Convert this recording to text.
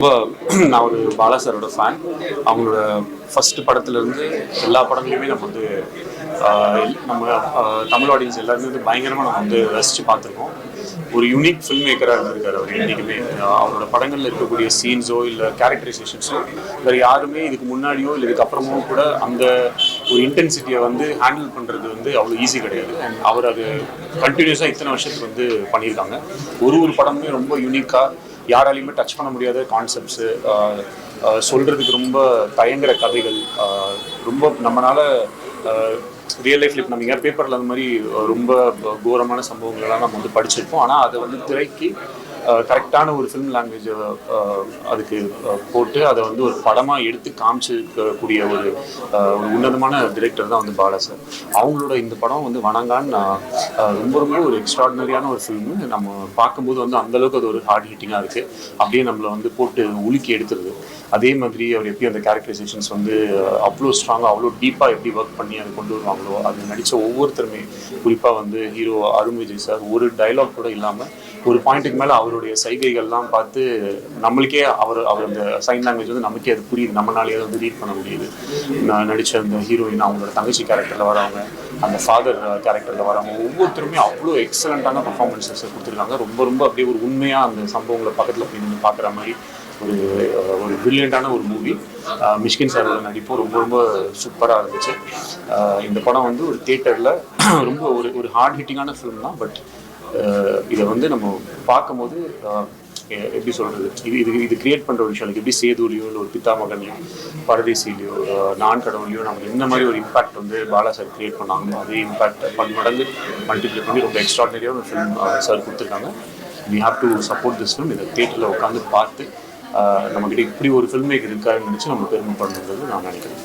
நான் ஒரு பாலா சாரோட ஃபேன். அவங்களோட ஃபர்ஸ்ட் படத்துலேருந்து எல்லா படங்களையுமே நம்ம வந்து நம்ம தமிழ் ஆடியன்ஸ் எல்லாருமே வந்து பயங்கரமாக நம்ம வந்து ரசித்து பார்த்துருக்கோம். ஒரு யூனிக் ஃபில்ம் மேக்கராக இருந்திருக்காரு அவர் என்றைக்குமே. அவரோட படங்களில் இருக்கக்கூடிய சீன்ஸோ இல்லை கேரக்டரைசேஷன்ஸோ வேறு யாருமே இதுக்கு முன்னாடியோ இல்லை இதுக்கப்புறமோ கூட அந்த ஒரு இன்டென்சிட்டியை வந்து ஹேண்டில் பண்ணுறது வந்து அவ்வளோ ஈஸி கிடையாது. அண்ட் அவர் அது கண்டினியூஸாக இத்தனை வருஷத்துக்கு வந்து பண்ணியிருக்காங்க. ஒரு படமுமே ரொம்ப யூனிக்காக யாராலையுமே டச் பண்ண முடியாத கான்செப்ட்ஸு, சொல்கிறதுக்கு ரொம்ப தயங்குற கதைகள், ரொம்ப நம்மளால் ரியல் லைஃப்ல நம்ம எங்கேயா பேப்பரில் அந்த மாதிரி ரொம்ப கோரமான சம்பவங்கள்லாம் நம்ம வந்து படிச்சிருப்போம். ஆனால் அதை வந்து திரைக்கு கரெக்டான ஒரு ஃபிலிம் லாங்குவேஜை அதுக்கு போட்டு அதை வந்து ஒரு படமாக எடுத்து காமிச்சிருக்கக்கூடிய ஒரு உன்னதமான டிரெக்டர் தான் வந்து பாலா சார். அவங்களோட இந்த படம் வந்து வணங்கான்னு ரொம்ப ஒரு எக்ஸ்ட்ராடினரியான ஒரு ஃபில்மு. நம்ம பார்க்கும்போது வந்து அந்தளவுக்கு அது ஒரு ஹார்ட் ஹிட்டிங்காக இருக்குது. அப்படியே நம்மளை வந்து போட்டு உலுக்கி எடுத்துருது. அதே மாதிரி அவர் எப்படி அந்த கேரக்டரைசேஷன்ஸ் வந்து அவ்வளோ ஸ்ட்ராங்காக அவ்வளோ டீப்பாக எப்படி ஒர்க் பண்ணி அதை கொண்டு வருவாங்களோ, அது நடித்த ஒவ்வொருத்தருமே, குறிப்பாக வந்து ஹீரோ அருண் விஜய் சார் ஒரு டைலாக் கூட இல்லாமல் ஒரு பாயிண்ட்டுக்கு மேலே அவருடைய சைகைகள்லாம் பார்த்து நம்மளுக்கே அவர் அந்த சைன் லாங்குவேஜ் வந்து நமக்கே அது புரியுது, நம்மளாலேயே வந்து ரீட் பண்ண முடியுது. நான் நடித்த அந்த ஹீரோயின், அவங்களோட தங்கச்சி கேரக்டரில் வரவங்க, அந்த ஃபாதர் கேரக்டரில் வரவங்க ஒவ்வொருத்தருமே அவ்வளோ எக்ஸலண்ட்டான பர்ஃபார்மன்ஸஸ் கொடுத்துருக்காங்க. ரொம்ப அப்படியே ஒரு உண்மையாக அந்த சம்பவங்களை பக்கத்தில் போய் நின்று பார்க்குற மாதிரி ஒரு பிரில்லியண்டான ஒரு மூவி. மிஷ்கின் சாரோட நடிப்பும் ரொம்ப சூப்பராக இருந்துச்சு. இந்த படம் வந்து ஒரு தியேட்டரில் ரொம்ப ஒரு ஹார்ட் ஹிட்டிங்கான ஃபிலிம் தான். பட் இதை வந்து நம்ம பார்க்கும்போது எப்படி சொல்கிறது, இது கிரியேட் பண்ணுற ஒரு விஷயம். எனக்கு எப்படி சேதுலையோ இல்லை ஒரு பித்தாமகன்லையோ பரதேசிலையோ நான் கடவுளையோ நமக்கு என்ன மாதிரி ஒரு இம்பாக்ட் வந்து பாலா சார் கிரியேட் பண்ணாங்களோ அதே இம்பாக்ட் பன்மடங்கு மல்டிப்ளை பண்ணி ரொம்ப எக்ஸ்ட்ராடினரியாக ஒரு ஃபிலிம் சார் கொடுத்துருக்காங்க. We have to support this film. இதை தியேட்டரில் உட்காந்து பார்த்து நம்மக்கிட்ட இப்படி ஒரு ஃபில்ம் மேக்கர் இருக்காருன்னு நினச்சி நம்ம பெருமைப்படணுன்றது நான் நினைக்கிறேன்.